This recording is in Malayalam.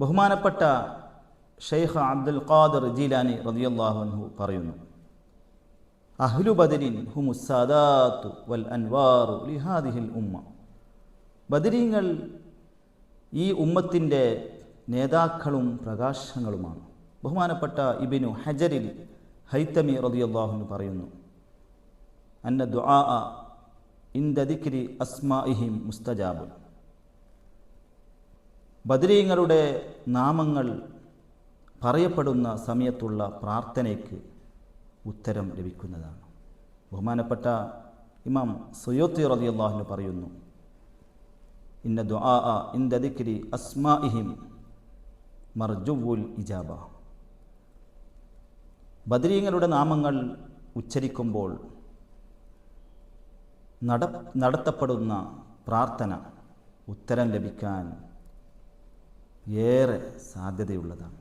ബഹുമാനപ്പെട്ട ഷെയ്ഖ് അബ്ദുൽ ഖാദിർ ജീലാനി റളിയല്ലാഹു അൻഹു പറയുന്നു, അഹ്ലു ബദരിൻ ഹുമുസ് സാദാത്തു വൽ അൻവാറു ലിഹാദിഹിൽ ഉമ്മ. ബദരീങ്ങൾ ഈ ഉമ്മത്തിൻ്റെ നേതാക്കളും പ്രകാശങ്ങളുമാണ്. ബഹുമാനപ്പെട്ട ഇബ്നു ഹജറിൽ ഹൈതമി റളിയല്ലാഹു അൻഹു പറയുന്നു, അന്ന ദുആ ഇൻദ ദിക്രി അസ്മാഇഹിം മുസ്തജാബ്. ബദരീങ്ങളുടെ നാമങ്ങൾ പറയപ്പെടുന്ന സമയത്തുള്ള പ്രാർത്ഥനയ്ക്ക് ഉത്തരം ലഭിക്കുന്നതാണ്. ബഹുമാനപ്പെട്ട ഇമാം സുയൂത്തി റളിയല്ലാഹു അൻഹു പറയുന്നു, ഇന്ന ദുആ ഇൻദ ദിക്രി അസ്മാഇഹിം മർജുവുൽ ഇജാബ. ബദരീങ്ങളുടെ നാമങ്ങൾ ഉച്ചരിക്കുമ്പോൾ നടത്തപ്പെടുന്ന പ്രാർത്ഥന ഉത്തരം ലഭിക്കാൻ ഏറെ സാധ്യതയുള്ളതാണ്.